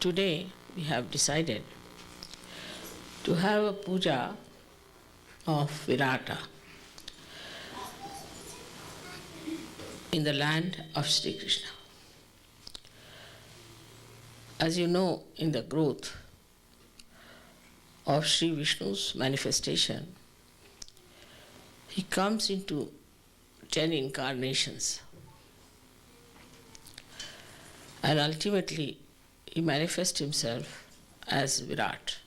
Today we have decided to have a puja of Virata in the land of Sri Krishna. As you know, in the growth of Sri Vishnu's manifestation, he comes into 10 incarnations and ultimately he manifests himself as Virat.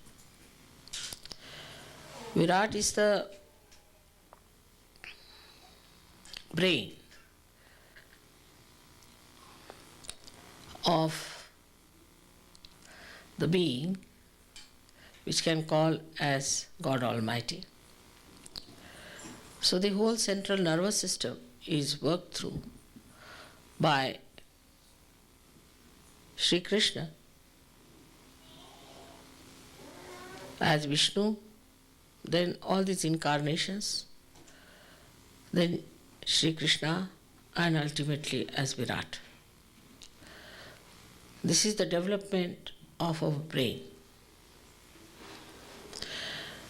Virat is the brain of the being which can call as God Almighty. So the whole central nervous system is worked through by Sri Krishna as Vishnu, then all these incarnations, then Sri Krishna, and ultimately as Virat. This is the development of our brain.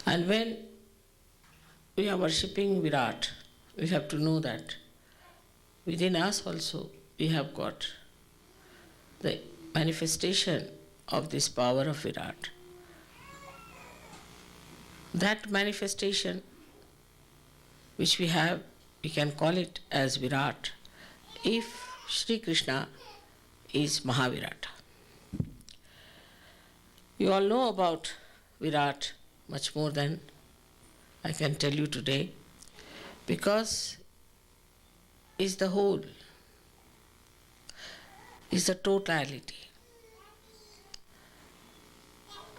And when we are worshipping Virat, we have to know that within us also we have got the manifestation of this power of Virat. That manifestation which we have, we can call it as Virat if Sri Krishna is Mahavirata. You all know about Virat much more than I can tell you today, because is the whole, is the totality.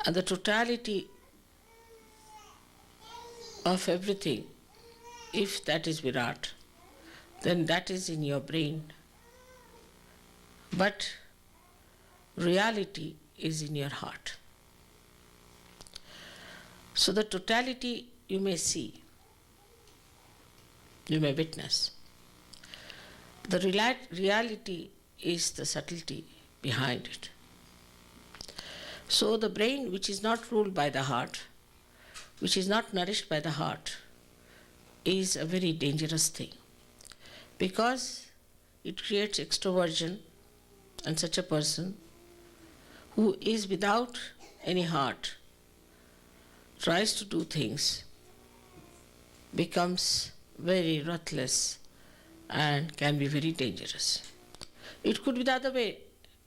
And the totality of everything, if that is Virat, then that is in your brain. But reality is in your heart. So the totality you may see, you may witness. The reality is the subtlety behind it. So the brain which is not ruled by the heart, which is not nourished by the heart, is a very dangerous thing, because it creates extroversion, and such a person who is without any heart tries to do things, becomes very ruthless and can be very dangerous. It could be the other way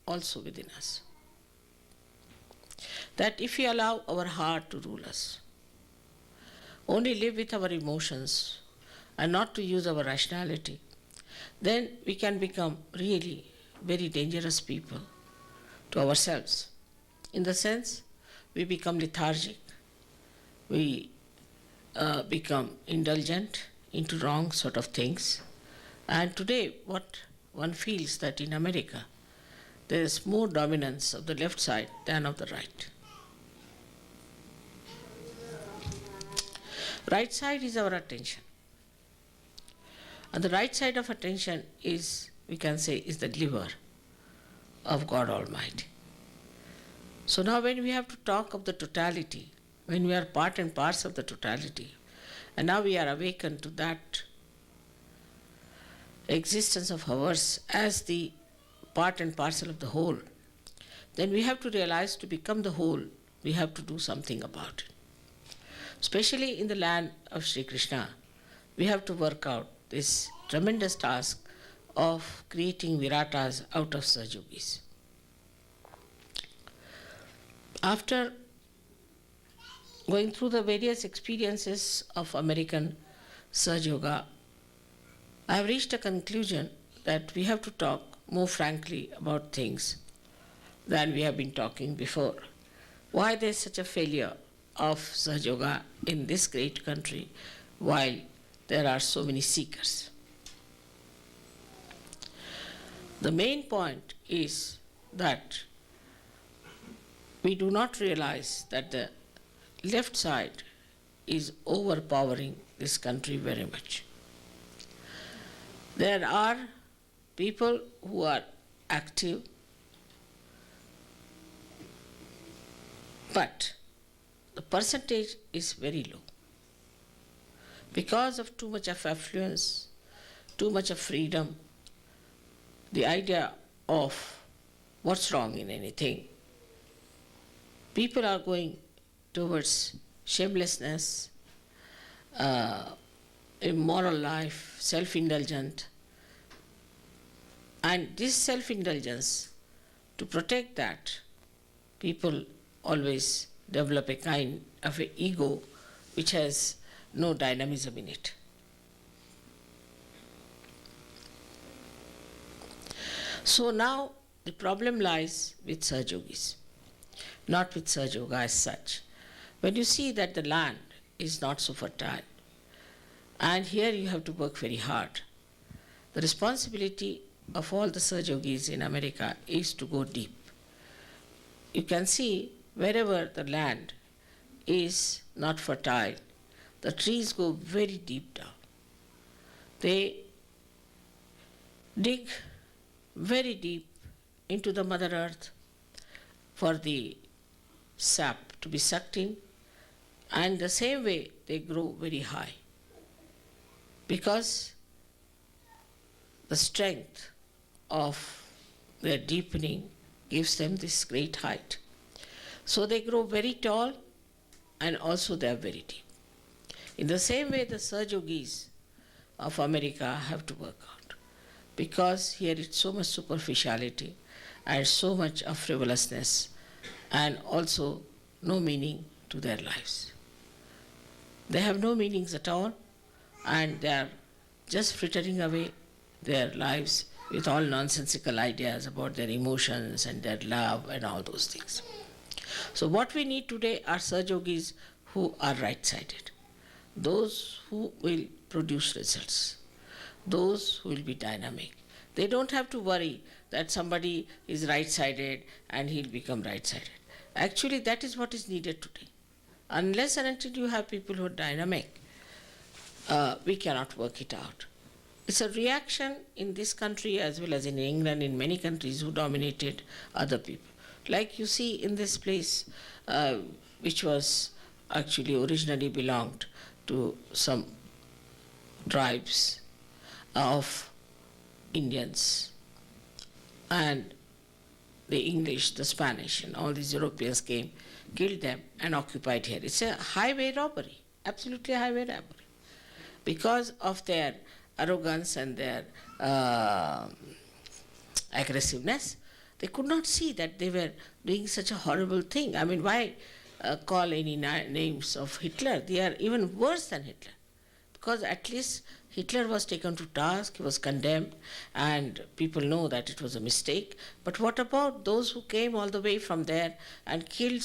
also within us. That if we allow our heart to rule us, only live with our emotions and not to use our rationality, then we can become really very dangerous people to ourselves. In the sense, we become lethargic, we become indulgent into wrong sort of things. And today what one feels that in America there is more dominance of the left side than of the right. Right side is our attention. And the right side of attention is, we can say, is the liver of God Almighty. So now when we have to talk of the totality, when we are part and parcel of the totality, and now we are awakened to that existence of ours as the part and parcel of the whole, then we have to realize to become the whole, we have to do something about it. Especially in the land of Sri Krishna, we have to work out this tremendous task of creating Viratas out of Sahajyogis. After going through the various experiences of American SahajaYoga, I have reached a conclusion that we have to talk more frankly about things than we have been talking before. Why there is such a failure of SahajaYoga in this great country while there are so many seekers. The main point is that we do not realize that the left side is overpowering this country very much. There are people who are active But the percentage is very low. Because of too much of affluence, too much of freedom, the idea of what's wrong in anything, people are going towards shamelessness, immoral life, self-indulgent. And this self-indulgence, to protect that, people always develop a kind of an ego which has no dynamism in it. So now the problem lies with Sahajogis, not with Sahaja as such. When you see that the land is not so fertile, and here you have to work very hard, the responsibility of all the Sahajogis in America is to go deep. You can see wherever the land is not fertile, the trees go very deep down. They dig very deep into the Mother Earth for the sap to be sucked in, and the same way they grow very high, because the strength of their deepening gives them this great height. So they grow very tall, and also they are very deep. In the same way, the Sahajogis of America have to work out, because here it's so much superficiality and so much of frivolousness, and also no meaning to their lives. They have no meanings at all, and they are just frittering away their lives with all nonsensical ideas about their emotions and their love and all those things. So what we need today are Sahajogis who are right-sided, those who will produce results, those who will be dynamic. They don't have to worry that somebody is right-sided and he'll become right-sided. Actually, that is what is needed today. Unless and until you have people who are dynamic, we cannot work it out. It's a reaction in this country as well as in England, in many countries who dominated other people. Like you see in this place, which was actually originally belonged to some tribes of Indians, and the English, the Spanish, and all these Europeans came, killed them, and occupied here. It's a highway robbery, absolutely a highway robbery, because of their arrogance and their aggressiveness. They could not see that they were doing such a horrible thing. I mean, why call any names of Hitler? They are even worse than Hitler, because at least Hitler was taken to task, he was condemned, and people know that it was a mistake. But what about those who came all the way from there and killed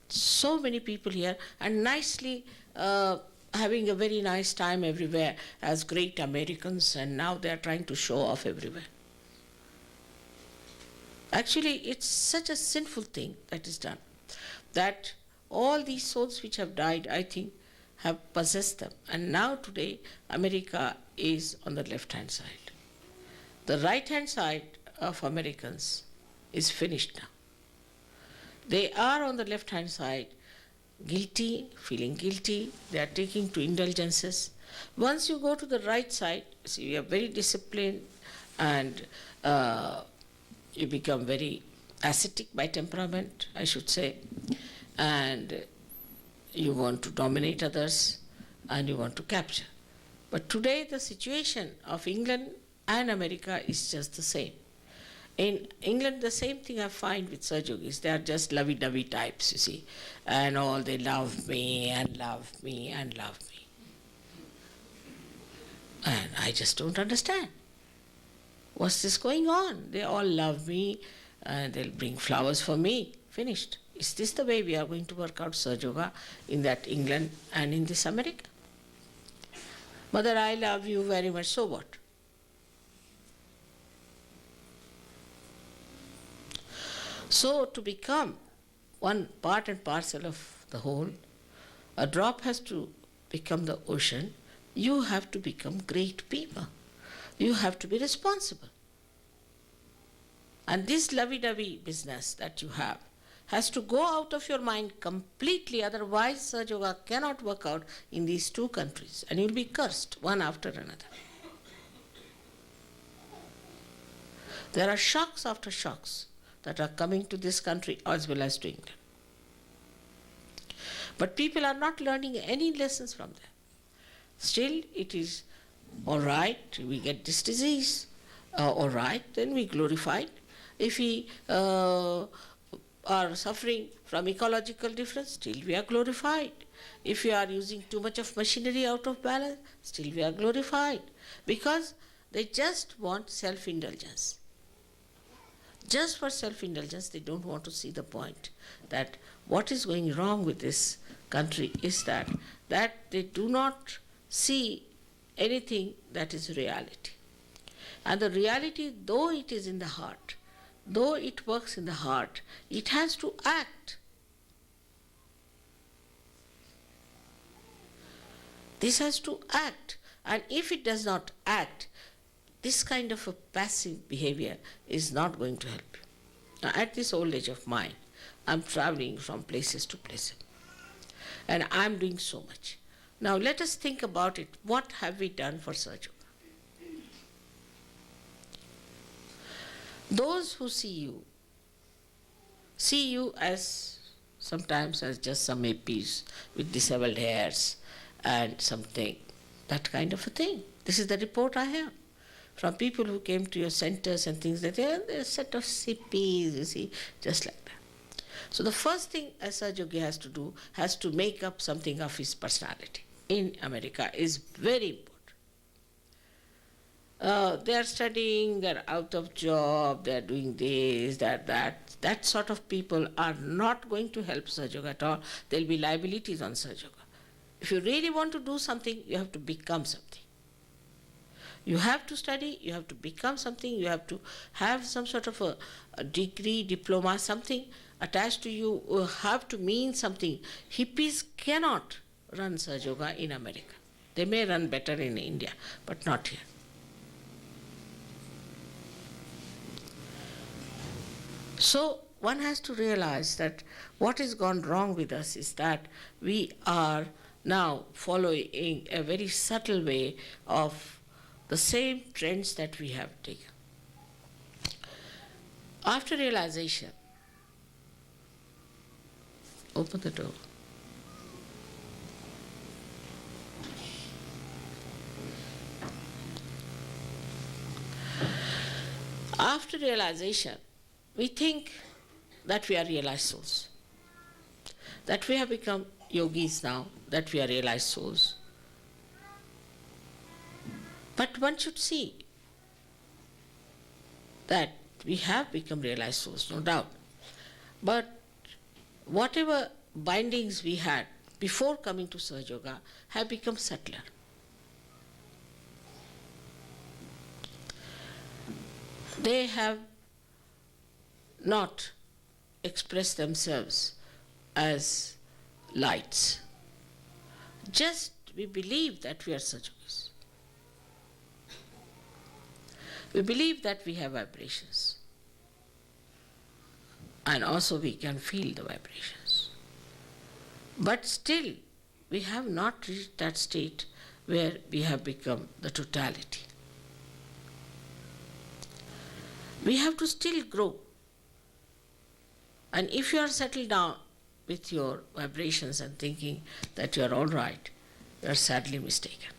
so many people here, and nicely having a very nice time everywhere as great Americans, and now they are trying to show off everywhere? Actually, it's such a sinful thing that is done, that all these souls which have died, I think, have possessed them. And now today, America is on the left-hand side. The right-hand side of Americans is finished now. They are on the left-hand side, guilty, feeling guilty, they are taking to indulgences. Once you go to the right side, see, you are very disciplined, and you become very ascetic by temperament, I should say, and you want to dominate others and you want to capture. But today the situation of England and America is just the same. In England, the same thing I find with Sahajogis. They are just lovey-dovey types, you see, and all they love me and love me and love me. And I just don't understand. What's this going on? They all love me, and they'll bring flowers for me. Finished. Is this the way we are going to work out SahajaYoga in that England and in this America? Mother, I love you very much, so what? So to become one part and parcel of the whole, a drop has to become the ocean. You have to become great people. You have to be responsible. And this lovey-dovey business that you have has to go out of your mind completely, otherwise Sahaja cannot work out in these two countries and you'll be cursed one after another. There are shocks after shocks that are coming to this country as well as to England. But people are not learning any lessons from them. Still, it is all right, we get this disease, all right, then we glorify it. If we are suffering from ecological difference, still we are glorified. If we are using too much of machinery out of balance, still we are glorified. Because they just want self-indulgence. Just for self-indulgence, they don't want to see the point that what is going wrong with this country is that they do not see anything that is reality. And the reality, though it is in the heart, though it works in the heart, it has to act. This has to act. And if it does not act, this kind of a passive behavior is not going to help you. Now, at this old age of mine, I'm traveling from places to places. And I'm doing so much. Now let us think about it. What have we done for SahajaYoga? Those who see you as sometimes as just some APs with disheveled hairs and something, that kind of a thing. This is the report I have from people who came to your centers and things like that. They're a set of CPs, you see, just like that. So the first thing a SahajaYogi has to do, has to make up something of his personality. In America is very important. They are studying, they are out of job, they are doing this, that. That sort of people are not going to help SahajaYoga at all. There will be liabilities on SahajaYoga. If you really want to do something, you have to become something. You have to study, you have to become something, you have to have some sort of a degree, diploma, something attached to you, have to mean something. Hippies cannot run SahajaYoga in America. They may run better in India, but not here. So one has to realize that what has gone wrong with us is that we are now following a very subtle way of the same trends that we have taken. After realization, open the door. After realization, we think that we are realized souls, that we have become yogis now, that we are realized souls. But one should see that we have become realized souls, no doubt. But whatever bindings we had before coming to SahajaYoga have become subtler. They have not expressed themselves as lights. Just we believe that we are SahajaYogis. We believe that we have vibrations. And also we can feel the vibrations. But still, we have not reached that state where we have become the totality. We have to still grow. And if you are settled down with your vibrations and thinking that you are all right, you are sadly mistaken.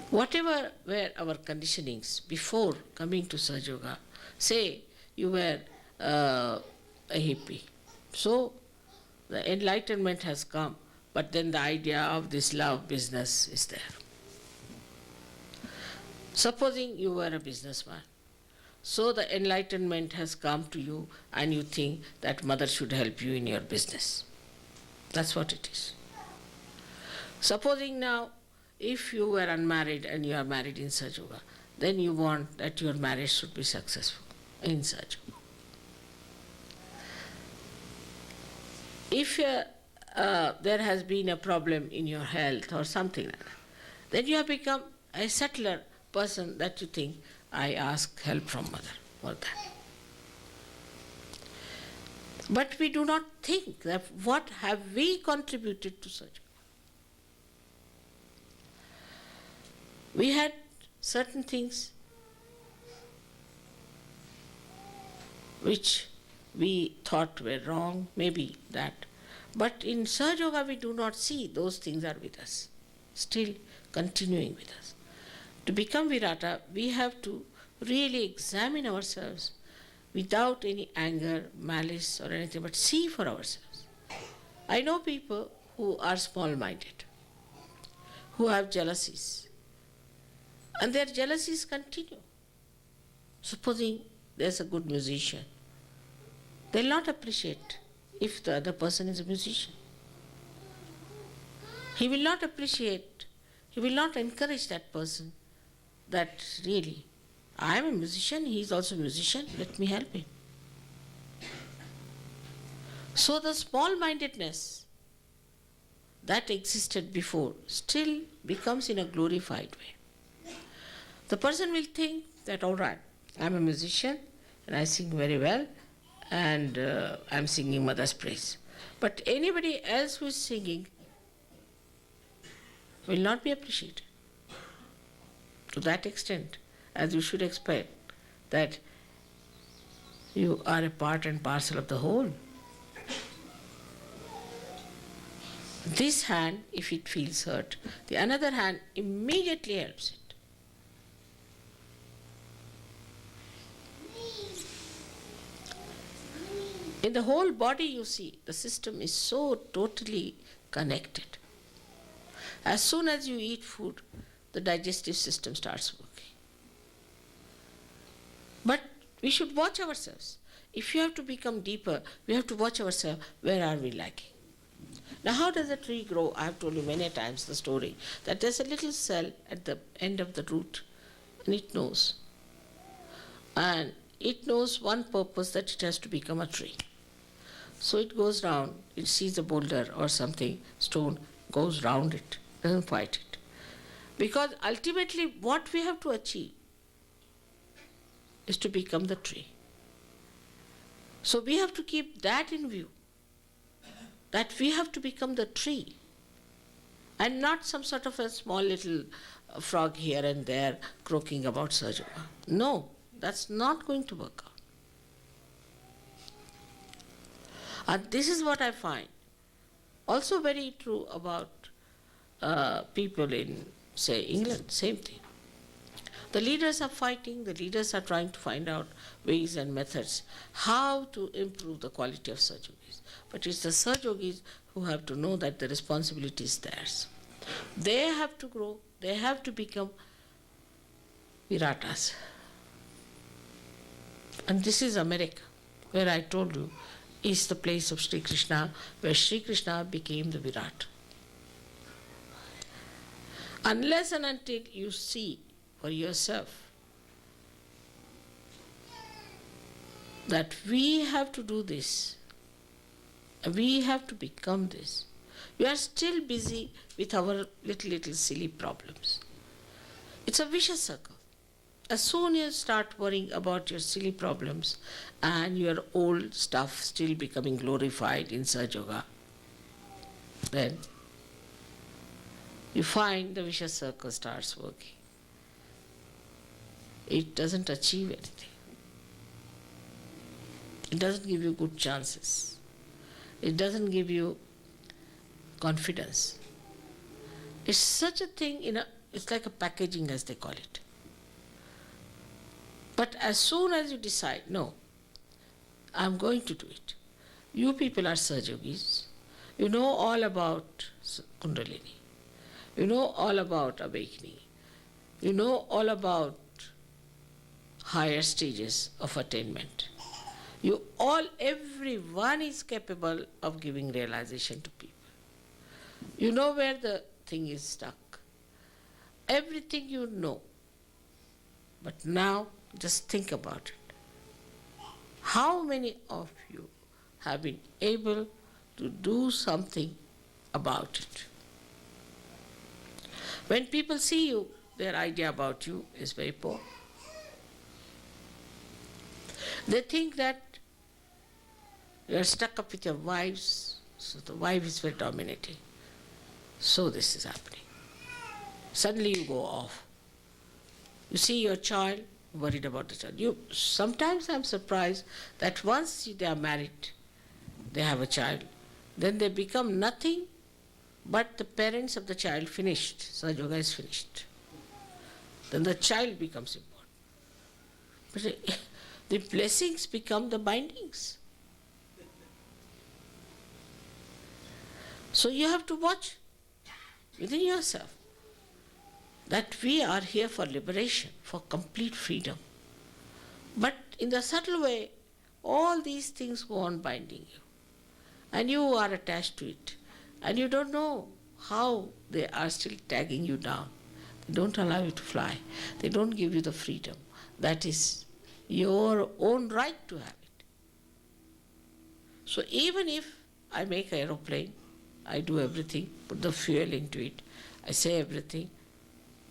Whatever were our conditionings before coming to SahajaYoga, say you were a hippie. So the enlightenment has come, but then the idea of this love business is there. Supposing you were a businessman, so the enlightenment has come to you and you think that mother should help you in your business. That's what it is. Supposing now, if you were unmarried and you are married in SahajaYoga, then you want that your marriage should be successful in SahajaYoga. If there has been a problem in your health or something like that, then you have become a settler person that you think, I ask help from mother for that. But we do not think that what have we contributed to such. We had certain things which we thought were wrong, maybe that. But in SahajaYoga we do not see those things are with us, still continuing with us. To become Virata, we have to really examine ourselves without any anger, malice or anything, but see for ourselves. I know people who are small-minded, who have jealousies, and their jealousies continue. Supposing there's a good musician, they'll not appreciate if the other person is a musician. He will not appreciate, he will not encourage that person that really, I am a musician, he is also a musician, let me help him. So the small-mindedness that existed before still becomes in a glorified way. The person will think that, all right, I'm a musician and I sing very well and I'm singing Mother's praise. But anybody else who is singing will not be appreciated. To that extent, as you should expect, that you are a part and parcel of the whole. This hand, if it feels hurt, the another hand immediately helps it. In the whole body, you see, the system is so totally connected. As soon as you eat food, the digestive system starts working. But we should watch ourselves. If you have to become deeper, we have to watch ourselves, where are we lacking? Now, how does a tree grow? I have told you many times the story, that there's a little cell at the end of the root, and it knows. And it knows one purpose, that it has to become a tree. So it goes round, it sees a boulder or something, stone, goes round it, doesn't fight it. Because ultimately what we have to achieve is to become the tree. So we have to keep that in view, that we have to become the tree and not some sort of a small little frog here and there croaking about SahajaYoga. No, that's not going to work out. And this is what I find also very true about people in, say, England, same thing. The leaders are fighting, the leaders are trying to find out ways and methods how to improve the quality of SahajaYogis. But it's the SahajaYogis who have to know that the responsibility is theirs. They have to grow, they have to become Viratas. And this is America, where I told you is the place of Sri Krishna, where Sri Krishna became the Virat. Unless and until you see for yourself that we have to do this, we have to become this, you are still busy with our little silly problems. It's a vicious circle. As soon as you start worrying about your silly problems and your old stuff still becoming glorified in SahajaYoga, then you find the vicious circle starts working. It doesn't achieve anything. It doesn't give you good chances. It doesn't give you confidence. It's such a thing, it's like a packaging, as they call it. But as soon as you decide, no, I'm going to do it. You people are SahajaYogis. You know all about Kundalini. You know all about awakening. You know all about higher stages of attainment. Everyone is capable of giving realization to people. You know where the thing is stuck. Everything you know. But now, just think about it. How many of you have been able to do something about it? When people see you, their idea about you is very poor. They think that You are stuck up with your wives, so the wife is very dominating. So this is happening. Suddenly you go off. You see your child, worried about the child. Sometimes I'm surprised that once they are married, they have a child, then they become nothing but the parents of the child finished. SahajaYoga is finished. Then the child becomes important. But the blessings become the bindings. So you have to watch within yourself that we are here for liberation, for complete freedom. But in the subtle way, all these things go on binding you. And you are attached to it. And you don't know how they are still tagging you down. They don't allow you to fly. They don't give you the freedom. That is your own right to have it. So even if I make an aeroplane, I do everything, put the fuel into it, I say everything,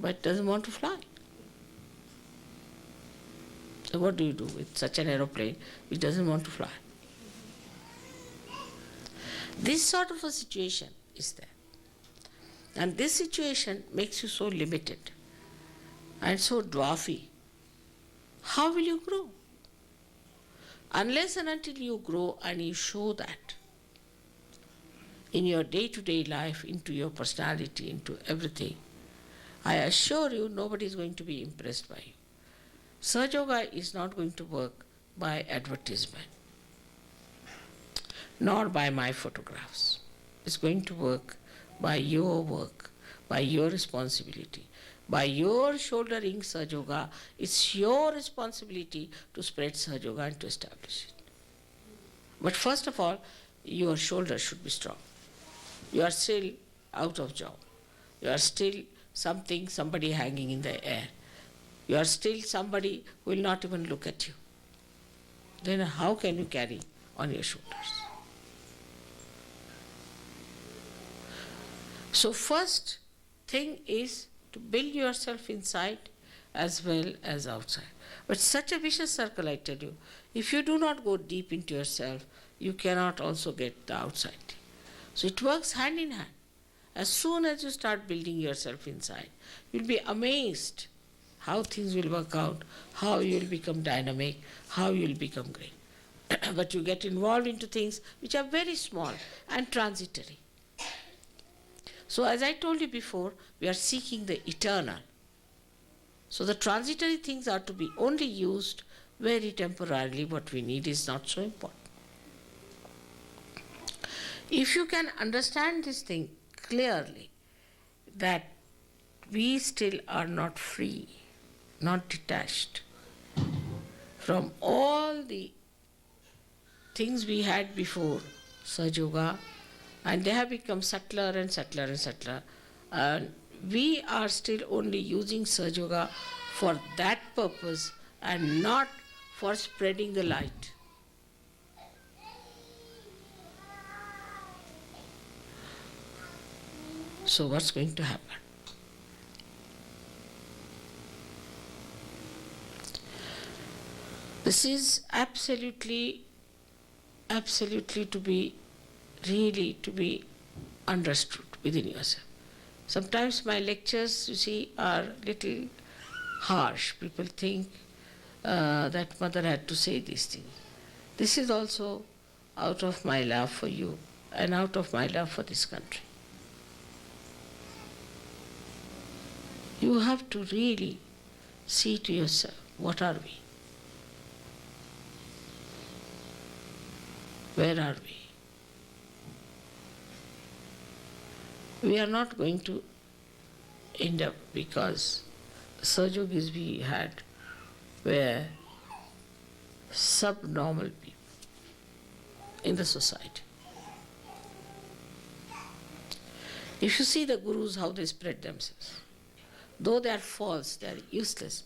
but it doesn't want to fly. So what do you do with such an aeroplane which doesn't want to fly? This sort of a situation is there. And this situation makes you so limited and so dwarfy. How will you grow? Unless and until you grow and you show that in your day-to-day life, into your personality, into everything, I assure you nobody is going to be impressed by you. SahajaYoga is not going to work by advertisement, nor by my photographs. It's going to work by your work, by your responsibility, by your shouldering SahajaYoga. It's your responsibility to spread SahajaYoga and to establish it. But first of all, your shoulders should be strong. You are still out of job. You are still somebody hanging in the air. You are still somebody who will not even look at you. Then how can you carry on your shoulders? So first thing is to build yourself inside as well as outside. But such a vicious circle, I tell you, if you do not go deep into yourself, you cannot also get the outside. So it works hand in hand. As soon as you start building yourself inside, you'll be amazed how things will work out, how you'll become dynamic, how you'll become great. But you get involved into things which are very small and transitory. So as I told you before, we are seeking the eternal. So the transitory things are to be only used very temporarily. What we need is not so important. If you can understand this thing clearly, that we still are not free, not detached from all the things we had before SahajaYoga, and they have become subtler and subtler and subtler. And we are still only using SahajaYoga for that purpose and not for spreading the light. So what's going to happen? This is absolutely to be understood within yourself. Sometimes my lectures, you see, are little harsh. People think that mother had to say these things. This is also out of my love for you and out of my love for this country. You have to really see to yourself, what are we? Where are we? We are not going to end up, because SahajaYogis we had were subnormal people in the society. If you see the gurus, how they spread themselves, though they are false, they are useless,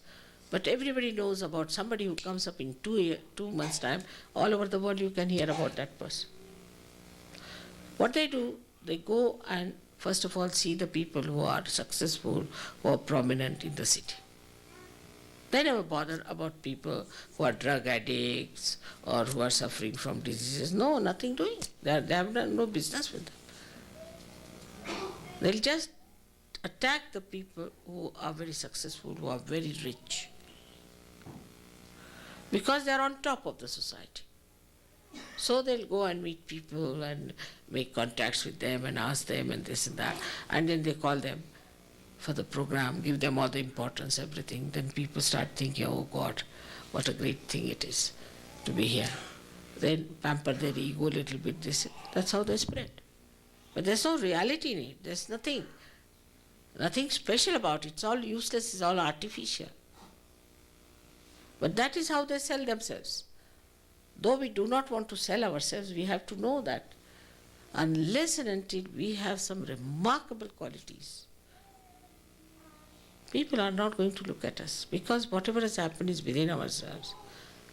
but everybody knows about somebody who comes up in 2 months' time. All over the world you can hear about that person. What they do, they go and first of all see the people who are successful, who are prominent in the city. They never bother about people who are drug addicts or who are suffering from diseases. No, nothing doing. They have no business with them. They'll just attack the people who are very successful, who are very rich. Because they are on top of the society. So they'll go and meet people and make contacts with them and ask them and this and that. And then they call them for the program, give them all the importance, everything. Then people start thinking, oh God, what a great thing it is to be here. Then pamper their ego a little bit. That's how they spread. But there's no reality in it. There's nothing special about it. It's all useless, it's all artificial. But that is how they sell themselves. Though we do not want to sell ourselves, we have to know that unless and until we have some remarkable qualities, people are not going to look at us, because whatever has happened is within ourselves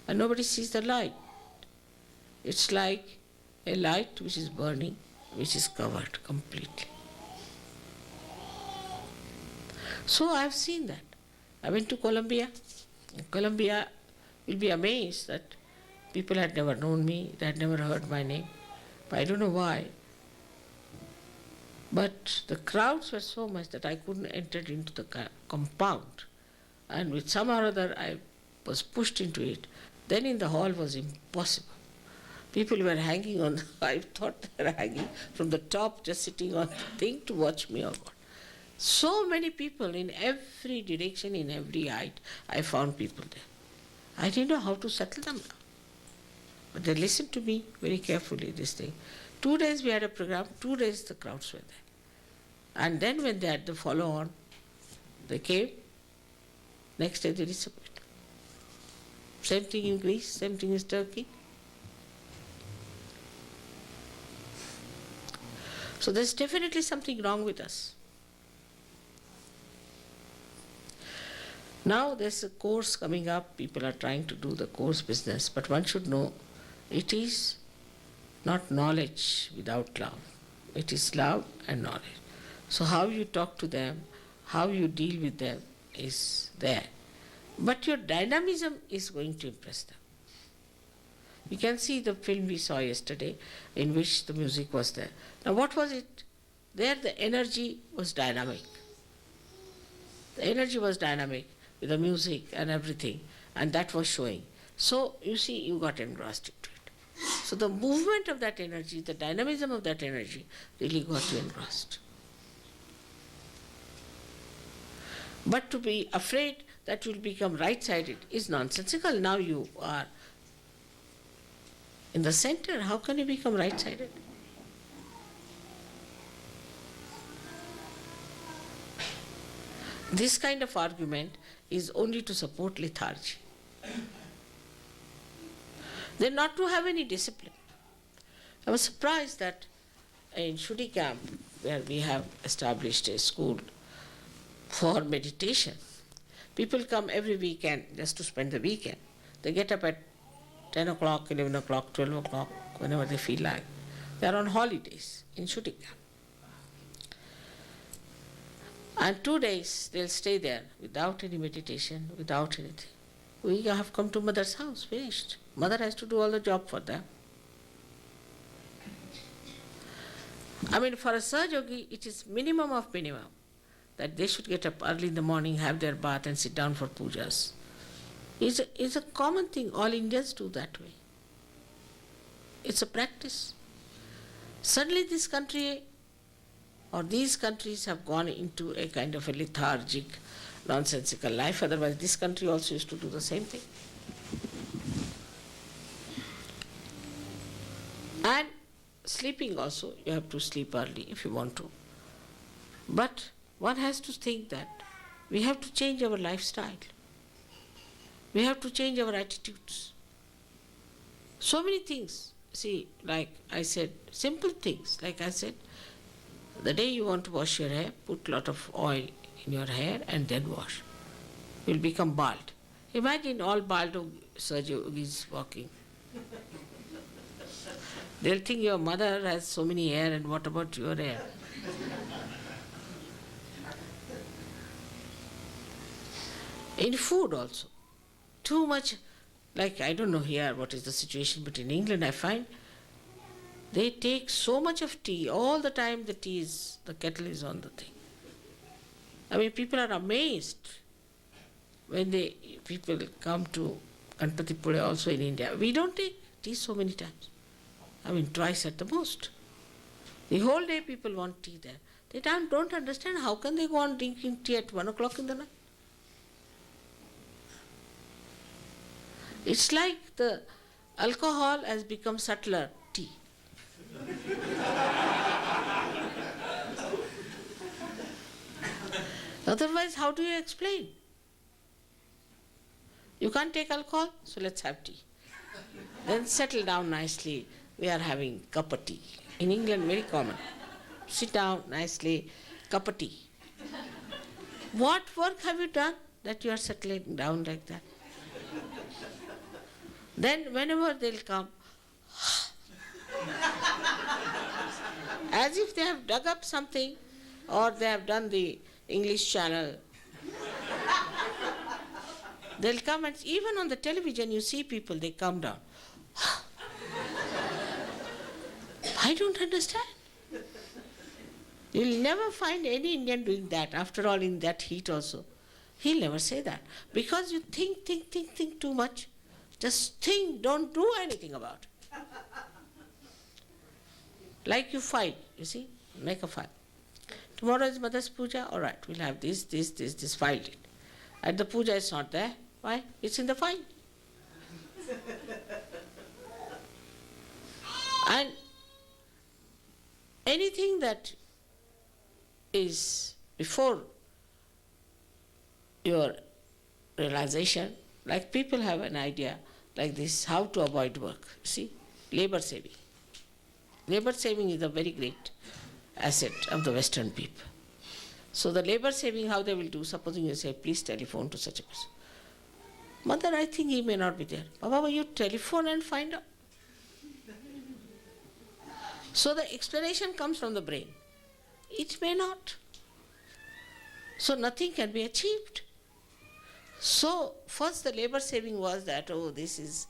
and nobody sees the light. It's like a light which is burning, which is covered completely. So I have seen that. I went to Colombia. In Colombia, you'll be amazed that people had never known me, they had never heard my name. But I don't know why. But the crowds were so much that I couldn't enter into the compound. And with some or other I was pushed into it. Then in the hall was impossible. People were hanging on, I thought they were hanging from the top, just sitting on the thing to watch me or what. So many people in every direction, in every height, I found people there. I didn't know how to settle them down. But they listened to me very carefully, this thing. 2 days we had a program, 2 days the crowds were there. And then when they had the follow-on, they came, next day they disappeared. Same thing in Greece, same thing in Turkey. So there's definitely something wrong with us. Now there's a course coming up, people are trying to do the course business, but one should know it is not knowledge without love. It is love and knowledge. So how you talk to them, how you deal with them is there. But your dynamism is going to impress them. You can see the film we saw yesterday in which the music was there. Now what was it? There the energy was dynamic. The energy was dynamic with the music and everything, and that was showing. So you see, you got engrossed into it. So the movement of that energy, the dynamism of that energy really got you engrossed. But to be afraid that you will become right-sided is nonsensical. Now you are in the center. How can you become right-sided? This kind of argument is only to support lethargy. They're not to have any discipline. I was surprised that in Shudi camp, where we have established a school for meditation, people come every weekend just to spend the weekend. They get up at 10 o'clock, 11 o'clock, 12 o'clock, whenever they feel like. They are on holidays in Shudi camp. And 2 days they'll stay there without any meditation, without anything. We have come to mother's house, finished. Mother has to do all the job for them. I mean, for a Sahaja it is minimum of minimum that they should get up early in the morning, have their bath and sit down for pujas. It's a common thing. All Indians do that way. It's a practice. Suddenly this country or these countries have gone into a kind of a lethargic, nonsensical life. Otherwise, this country also used to do the same thing. And sleeping also, you have to sleep early if you want to. But one has to think that we have to change our lifestyle. We have to change our attitudes. So many things. See, like I said, simple things. Like I said, the day you want to wash your hair, put a lot of oil in your hair and then wash. You'll become bald. Imagine all bald Sahaja walking. They'll think your mother has so many hair and what about your hair? In food also. Too much, like I don't know here what is the situation, but in England I find they take so much of tea, all the time the kettle is on the thing. I mean, people are amazed when people come to Ganpati Puja also in India. We don't take tea so many times. I mean, twice at the most. The whole day people want tea there. They don't understand how can they go on drinking tea at 1 o'clock in the night. It's like the alcohol has become subtler tea. Otherwise, how do you explain? You can't take alcohol, so let's have tea. Then settle down nicely. We are having cup of tea. In England, very common. Sit down nicely, cup of tea. What work have you done that you are settling down like that? Then whenever they'll come, as if they have dug up something or they have done the English channel. They'll come, and even on the television you see people, they come down. I don't understand. You'll never find any Indian doing that. After all, in that heat also. He'll never say that. Because you think too much. Just think, don't do anything about it. Like you file, you see, make a file. Tomorrow is Mother's Puja, all right, we'll have this, filed it. At the puja it's not there. Why? It's in the file. And anything that is before your realization, like people have an idea like this, how to avoid work. See, labor saving. Labor saving is a very great asset of the Western people. So the labor saving, how they will do, supposing you say, please telephone to such a person. Mother, I think he may not be there. Baba, you telephone and find out. So the explanation comes from the brain. It may not. So nothing can be achieved. So first the labor saving was that, oh, this is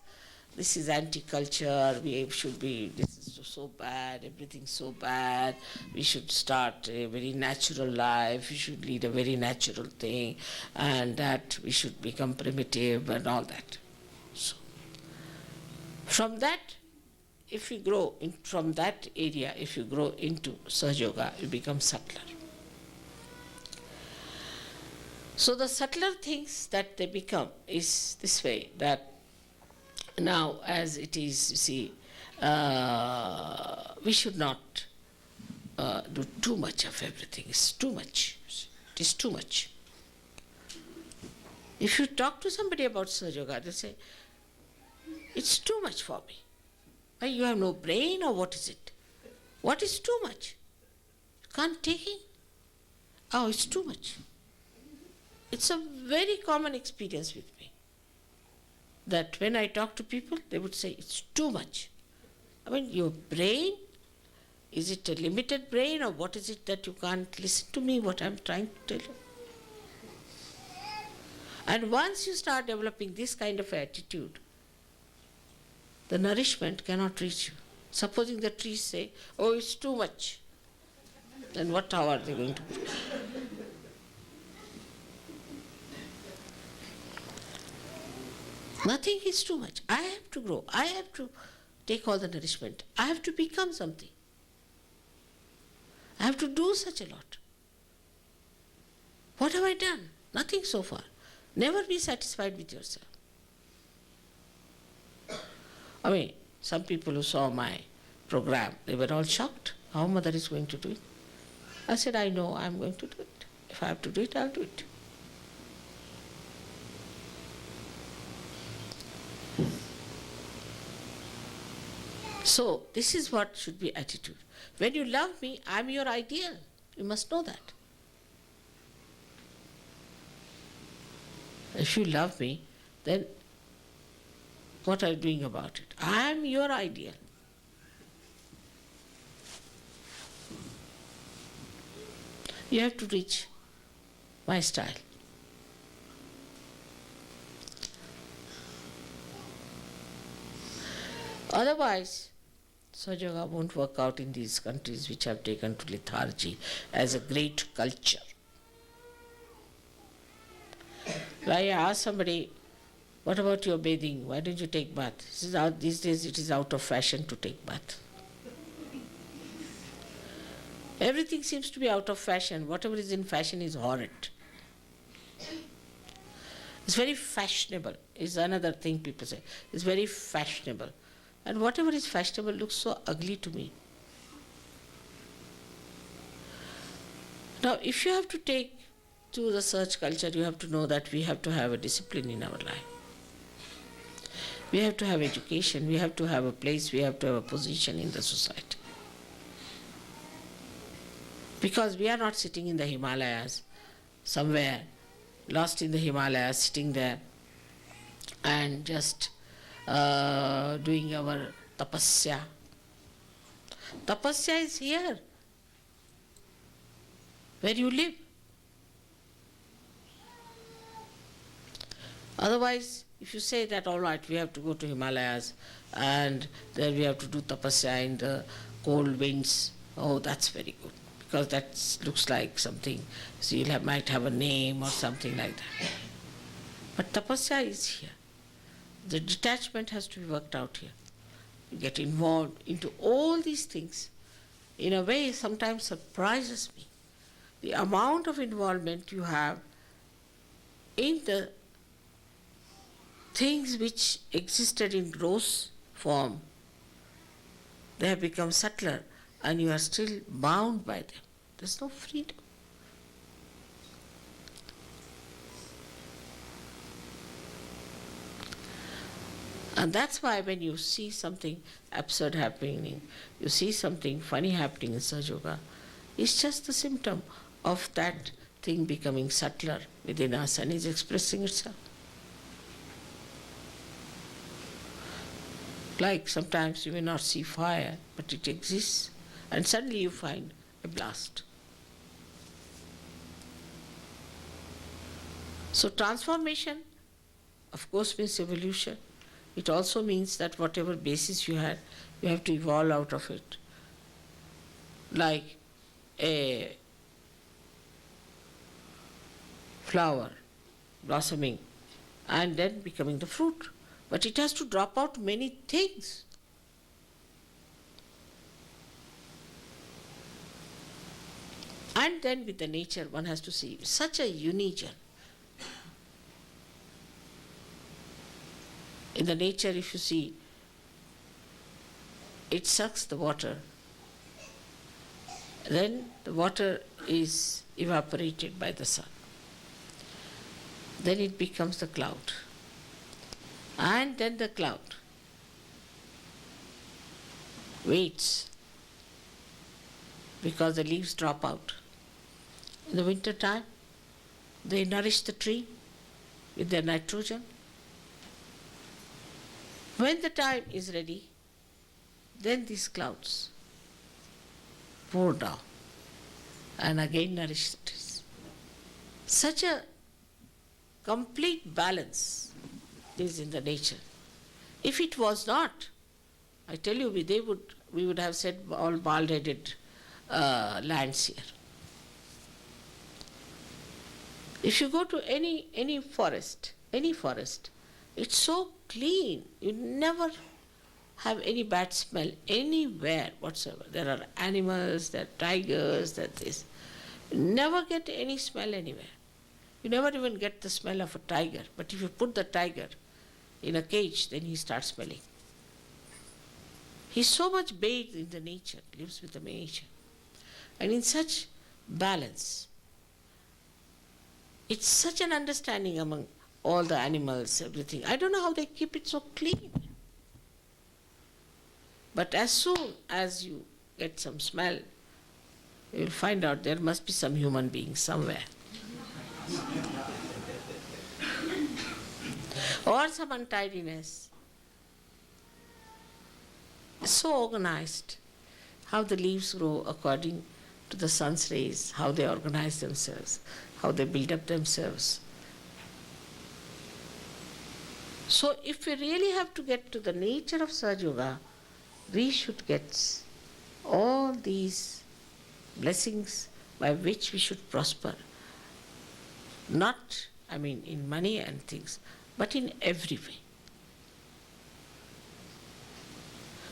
anti-culture, this is so bad, everything's so bad, we should start a very natural life, we should lead a very natural thing, and that we should become primitive and all that. So from that, if you grow from that area, if you grow into SahajaYoga, you become subtler. So the subtler things that they become is this way, that now as it is, you see, we should not do too much of everything. It's too much. It is too much. If you talk to somebody about SahajaYoga, they'll say, it's too much for me. Why, you have no brain, or what is it? What is too much? You can't take it? Oh, it's too much. It's a very common experience with me, that when I talk to people, they would say, it's too much. I mean, your brain, is it a limited brain, or what is it that you can't listen to me, what I'm trying to tell you? And once you start developing this kind of attitude, the nourishment cannot reach you. Supposing the trees say, oh, it's too much, then what how are they going to grow? Nothing is too much. I have to grow. I have to take all the nourishment. I have to become something. I have to do such a lot. What have I done? Nothing so far. Never be satisfied with yourself. I mean, some people who saw my program, they were all shocked. How Mother is going to do it? I said, I know I'm going to do it. If I have to do it, I'll do it. So this is what should be attitude. When you love me, I'm your ideal. You must know that. If you love me, then what are you doing about it? I'm your ideal. You have to reach my style. Otherwise, SahajaYoga won't work out in these countries which have taken to lethargy as a great culture. I ask somebody, what about your bathing? Why don't you take bath? These days it is out of fashion to take bath. Everything seems to be out of fashion. Whatever is in fashion is horrid. It's very fashionable, is another thing people say. It's very fashionable. And whatever is fashionable looks so ugly to me. Now, if you have to take to the search culture, you have to know that we have to have a discipline in our life. We have to have education, we have to have a place, we have to have a position in the society. Because we are not sitting in the Himalayas, somewhere, lost in the Himalayas, sitting there and just doing our tapasya. Tapasya is here, where you live. Otherwise, if you say that, all right, we have to go to Himalayas and there we have to do tapasya in the cold winds, oh, that's very good. Because that looks like something, so you might have a name or something like that. But tapasya is here. The detachment has to be worked out here. You get involved into all these things. In a way, sometimes surprises me. The amount of involvement you have in the things which existed in gross form, they have become subtler and you are still bound by them. There's no freedom. And that's why when you see something absurd happening, you see something funny happening in SahajaYoga, it's just a symptom of that thing becoming subtler within us and is expressing itself. Like sometimes you may not see fire, but it exists, and suddenly you find a blast. So transformation, of course, means evolution. It also means that whatever basis you had, you have to evolve out of it. Like a flower blossoming and then becoming the fruit. But it has to drop out many things. And then with the nature, one has to see such a union. In the nature, if you see, it sucks the water. Then the water is evaporated by the sun. Then it becomes the cloud. And then the cloud waits because the leaves drop out. In the winter time, they nourish the tree with their nitrogen. When the time is ready, then these clouds pour down and again nourish the trees. Such a complete balance is in the nature. If it was not, I tell you, we would have said all bald-headed lands here. If you go to any forest, it's so clean. You never have any bad smell anywhere whatsoever. There are animals, there are tigers, there are this. You never get any smell anywhere. You never even get the smell of a tiger. But if you put the tiger in a cage, then he starts smelling. He's so much bathed in the nature, lives with the nature. And in such balance, it's such an understanding among all the animals, everything. I don't know how they keep it so clean. But as soon as you get some smell, you will find out there must be some human being somewhere. Or some untidiness. It's so organized. How the leaves grow according to the sun's rays, how they organize themselves, how they build up themselves. So if we really have to get to the nature of Sahaja, we should get all these blessings by which we should prosper. Not, in money and things, but in every way.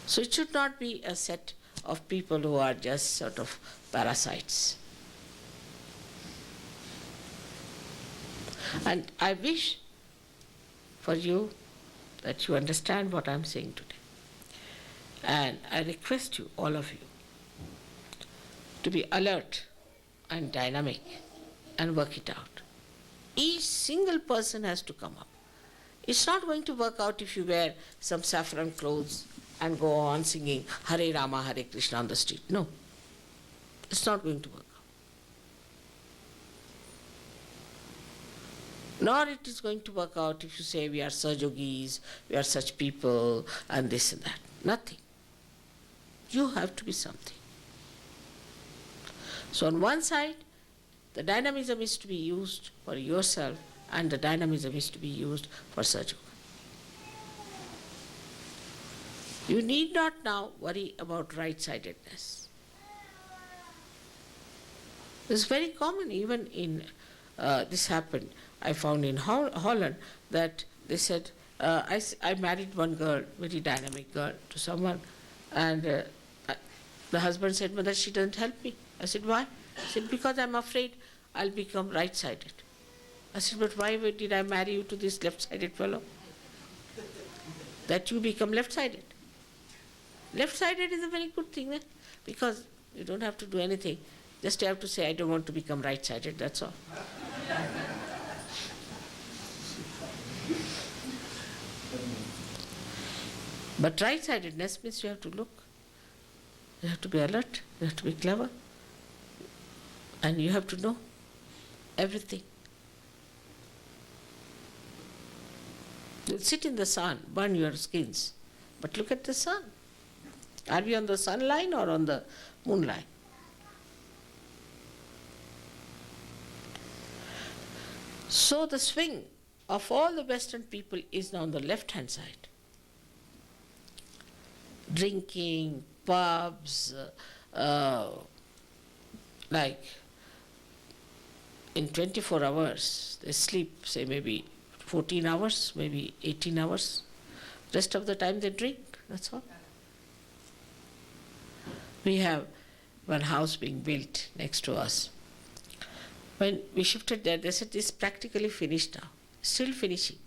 So it should not be a set of people who are just sort of parasites. And I wish for you that you understand what I'm saying today. And I request you, all of you, to be alert and dynamic and work it out. Each single person has to come up. It's not going to work out if you wear some saffron clothes and go on singing Hare Rama, Hare Krishna on the street. No, it's not going to work out. Nor it is going to work out if you say we are Sahajogis, we are such people and this and that. Nothing. You have to be something. So on one side, the dynamism is to be used for yourself and the dynamism is to be used for SahajaYoga. You need not now worry about right-sidedness. It's very common, even in, this happened, I found in Holland, that they said, I married one girl, very dynamic girl, to someone, and the husband said, Mother, she doesn't help me. I said, why? He said, because I'm afraid I'll become right-sided. I said, but why did I marry you to this left-sided fellow? That you become left-sided. Left-sided is a very good thing, eh? Because you don't have to do anything. Just have to say, I don't want to become right-sided, that's all. But right-sidedness means you have to look. You have to be alert, you have to be clever, and you have to know everything. You'll sit in the sun, burn your skins, but look at the sun. Are we on the sun line or on the moon line? So the swing of all the Western people is now on the left-hand side. Drinking, pubs, like in 24 hours, they sleep, say maybe 14 hours, maybe 18 hours. Rest of the time they drink, that's all. We have one house being built next to us. When we shifted there, they said it's practically finished now, still finishing.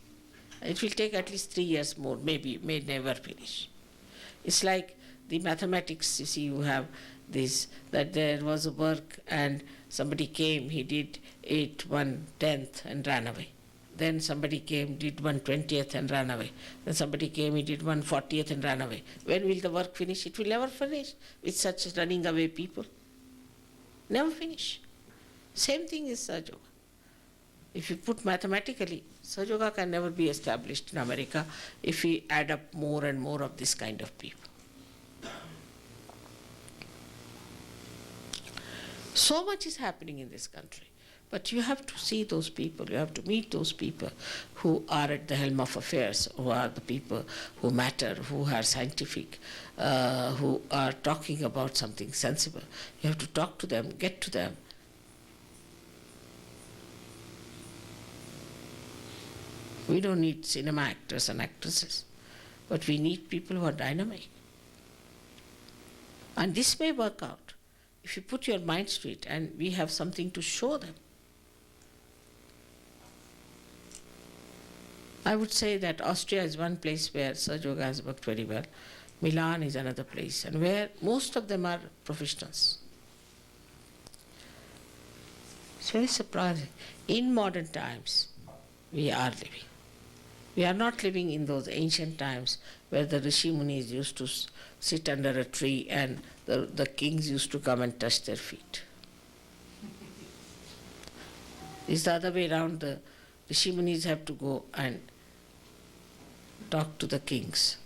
It will take at least 3 years more, maybe, may never finish. It's like the mathematics, you see, you have this, that there was a work and somebody came, he did it 1/10 and ran away. Then somebody came, did 1/20 and ran away. Then somebody came, he did 1/40 and ran away. When will the work finish? It will never finish with such running away people. Never finish. Same thing is SahajaYoga. If you put mathematically, SahajaYoga can never be established in America if we add up more and more of this kind of people. So much is happening in this country. But you have to see those people, you have to meet those people who are at the helm of affairs, who are the people who matter, who are scientific, who are talking about something sensible. You have to talk to them, get to them. We don't need cinema actors and actresses, but we need people who are dynamic. And this may work out if you put your minds to it and we have something to show them. I would say that Austria is one place where SahajaYoga has worked very well. Milan is another place, and where most of them are professionals. It's very surprising. In modern times, we are living. We are not living in those ancient times where the Rishi Munis used to sit under a tree and the kings used to come and touch their feet. It's the other way around. The Rishi Munis have to go and talk to the kings.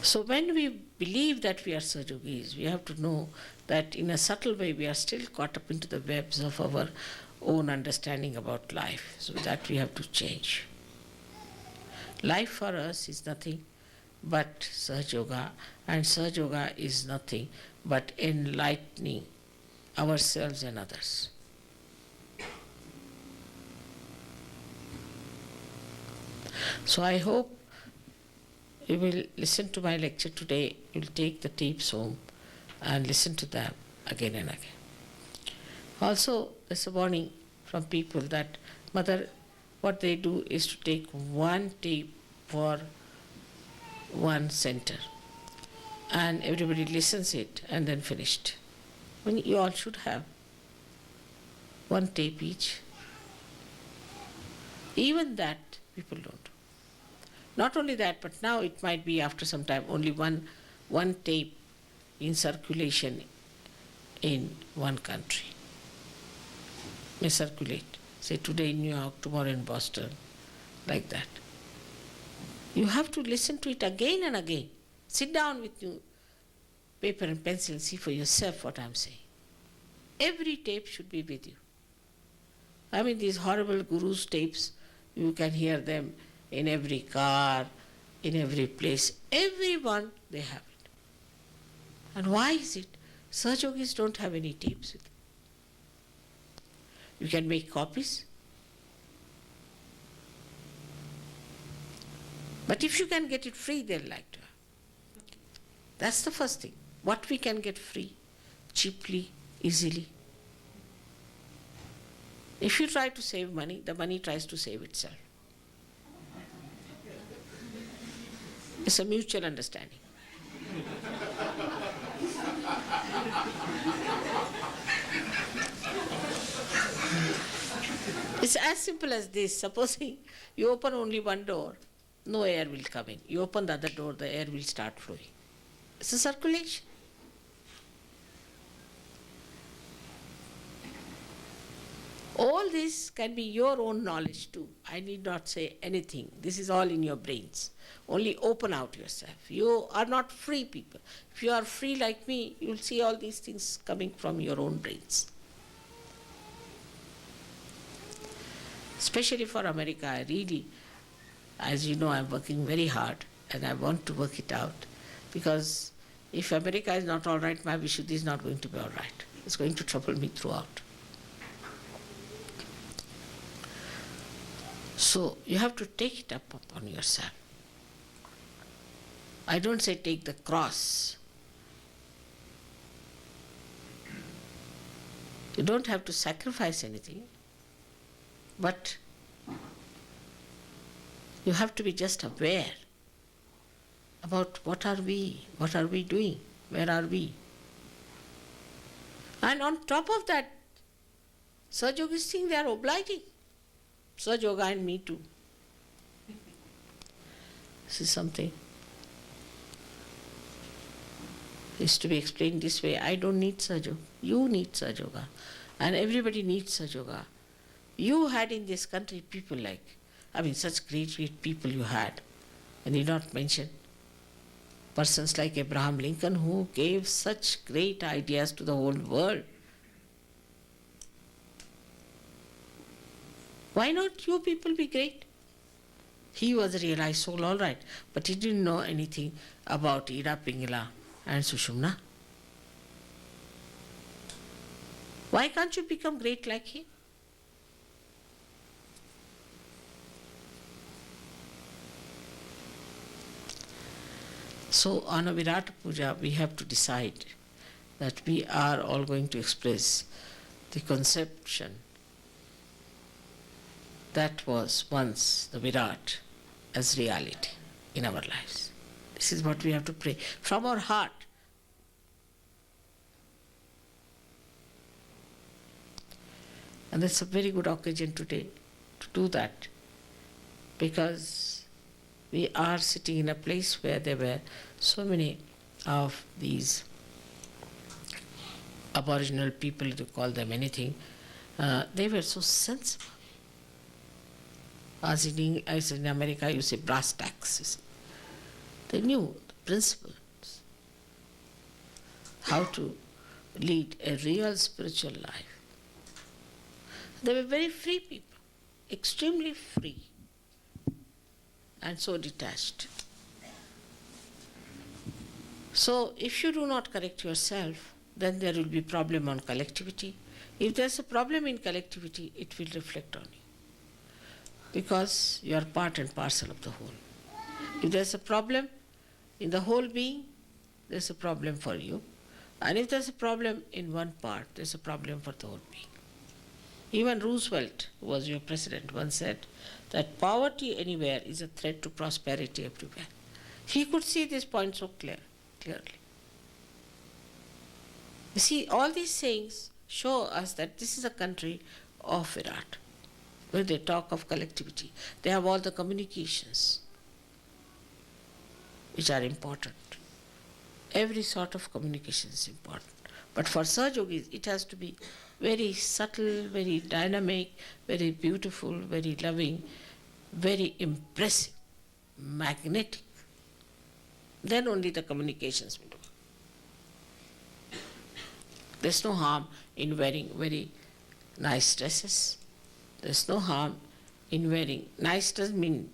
So when we believe that we are Sahajogis, we have to know that in a subtle way we are still caught up into the webs of our own understanding about life. So that we have to change. Life for us is nothing but SahajaYoga, and SahajaYoga is nothing but enlightening ourselves and others. So I hope you will listen to my lecture today, you will take the tapes home and listen to them again and again. Also, there's a warning from people that, Mother, what they do is to take one tape for one center and everybody listens it and then finished. When you all should have one tape each. Even that people don't. Not only that, but now it might be after some time only one tape in circulation in one country. May circulate. Say today in New York, tomorrow in Boston, like that. You have to listen to it again and again. Sit down with you, paper and pencil, see for yourself what I'm saying. Every tape should be with you. I mean, these horrible gurus' tapes, you can hear them in every car, in every place. Everyone, they have it. And why is it? Sahajogis don't have any tapes with them. You can make copies. But if you can get it free, they'll like to have. That's the first thing. What we can get free, cheaply, easily. If you try to save money, the money tries to save itself. It's a mutual understanding. It's as simple as this. Supposing you open only one door, no air will come in. You open the other door, the air will start flowing. It's a circulation. All this can be your own knowledge too. I need not say anything. This is all in your brains. Only open out yourself. You are not free people. If you are free like me, you will see all these things coming from your own brains. Especially for America, I really, as you know, I'm working very hard and I want to work it out, because if America is not all right, my Vishuddhi is not going to be all right. It's going to trouble me throughout. So you have to take it up upon yourself. I don't say take the cross. You don't have to sacrifice anything, but you have to be just aware about what are we doing, where are we. And on top of that, Sahajogis think they are obliging. SahajaYoga and me too. This is something. It's to be explained this way. I don't need SahajaYoga. You need SahajaYoga. And everybody needs SahajaYoga. You had in this country people like, such great people you had. And you not mention persons like Abraham Lincoln, who gave such great ideas to the whole world. Why not you people be great? He was a realized soul, all right, but he didn't know anything about Ida, Pingala and Sushumna. Why can't you become great like him? So on a Virata Puja, we have to decide that we are all going to express the conception that was once the Virat as reality in our lives. This is what we have to pray from our heart. And that's a very good occasion today to do that, because we are sitting in a place where there were so many of these Aboriginal people, to call them anything, they were so sensible. As in America, you say brass tacks. They knew the principles, how to lead a real spiritual life. They were very free people, extremely free, and so detached. So if you do not correct yourself, then there will be problem on collectivity. If there's a problem in collectivity, it will reflect on you, because you are part and parcel of the whole. If there's a problem in the whole being, there's a problem for you. And if there's a problem in one part, there's a problem for the whole being. Even Roosevelt, who was your president, once said that poverty anywhere is a threat to prosperity everywhere. He could see this point so clearly. You see, all these sayings show us that this is a country of Virat, where they talk of collectivity. They have all the communications, which are important. Every sort of communication is important. But for Sahajogis, it has to be very subtle, very dynamic, very beautiful, very loving, very impressive, magnetic. Then only the communications will work. There's no harm in wearing very nice dresses. There's no harm in wearing nice doesn't mean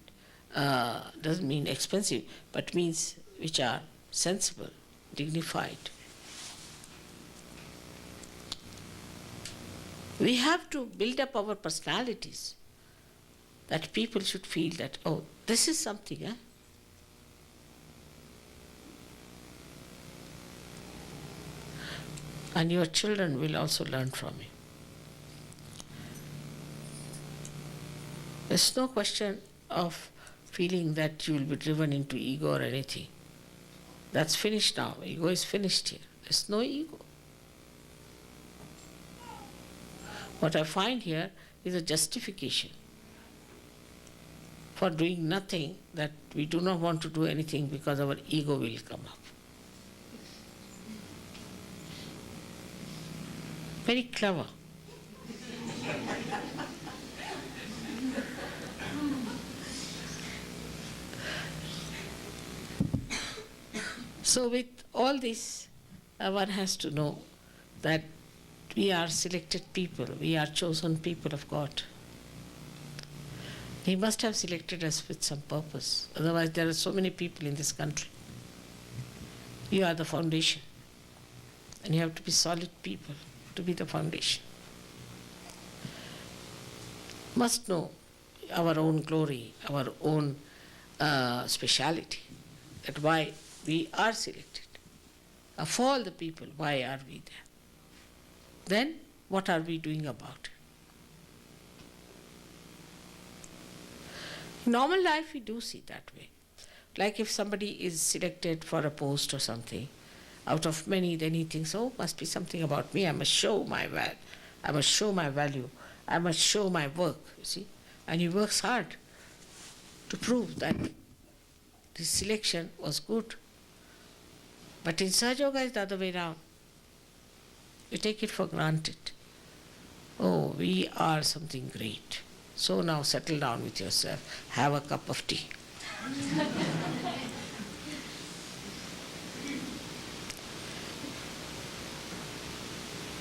expensive, but means which are sensible, dignified. We have to build up our personalities, that people should feel that, oh, this is something, eh? And your children will also learn from you. There's no question of feeling that you will be driven into ego or anything. That's finished now. Ego is finished here. There's no ego. What I find here is a justification for doing nothing, that we do not want to do anything because our ego will come up. Very clever. So with all this, one has to know that we are selected people, we are chosen people of God. He must have selected us with some purpose. Otherwise, there are so many people in this country. You are the foundation. And you have to be solid people to be the foundation. Must know our own glory, our own speciality, that why we are selected. Of all the people, why are we there? Then, what are we doing about it? In normal life, we do see that way. Like if somebody is selected for a post or something, out of many, then he thinks, oh, must be something about me. I must show my value. I must show my value. I must show my work, you see. And he works hard to prove that this selection was good. But in SahajaYoga, it's the other way around. You take it for granted. Oh, we are something great. So now settle down with yourself. Have a cup of tea.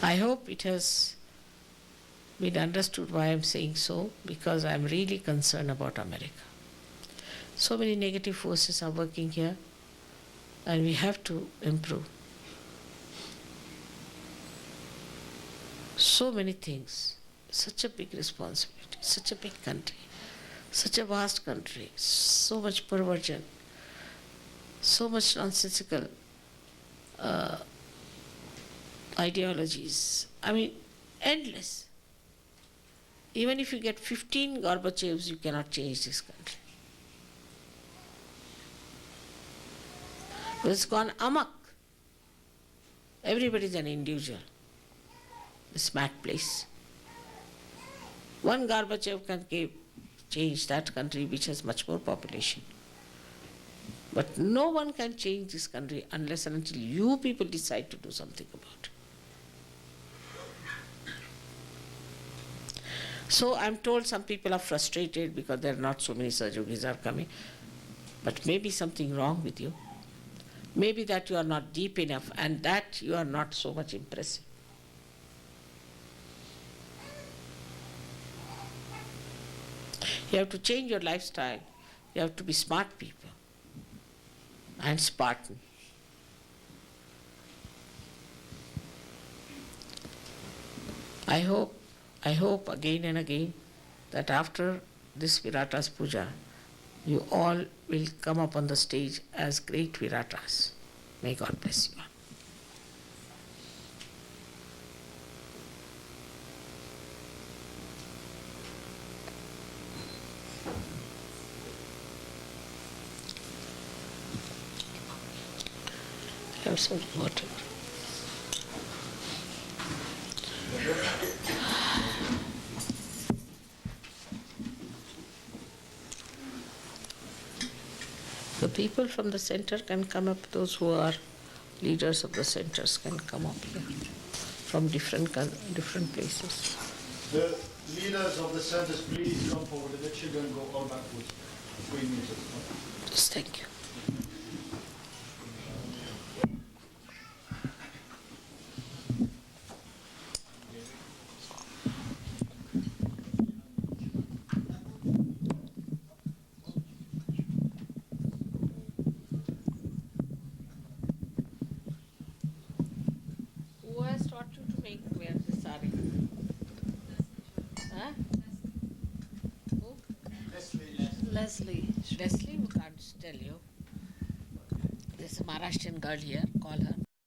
I hope it has been understood why I'm saying so, because I'm really concerned about America. So many negative forces are working here, and we have to improve. So many things, such a big responsibility, such a big country, such a vast country, so much perversion, so much nonsensical ideologies. I mean, endless. Even if you get 15 Gorbachevs, you cannot change this country. It's gone amok. Everybody is an individual. This mad place. One Gorbachev can change that country which has much more population. But no one can change this country unless and until you people decide to do something about it. So I'm told some people are frustrated because there are not so many Sahajogis are coming. But maybe something wrong with you. Maybe that you are not deep enough and that you are not so much impressive. You have to change your lifestyle. You have to be smart people and Spartan. I hope again and again that after this Virata's Puja, you all will come up on the stage as great Viratas. May God bless you all. Have some water. The people from the center can come up, those who are leaders of the centers can come up here from different places. The leaders of the centers, please come forward. The children go all backwards. 3 meters. Just thank you. Who has taught you to wear the sari? Huh? Who? Leslie. Leslie, who can't tell you. There's a Maharashtrian girl here, call her.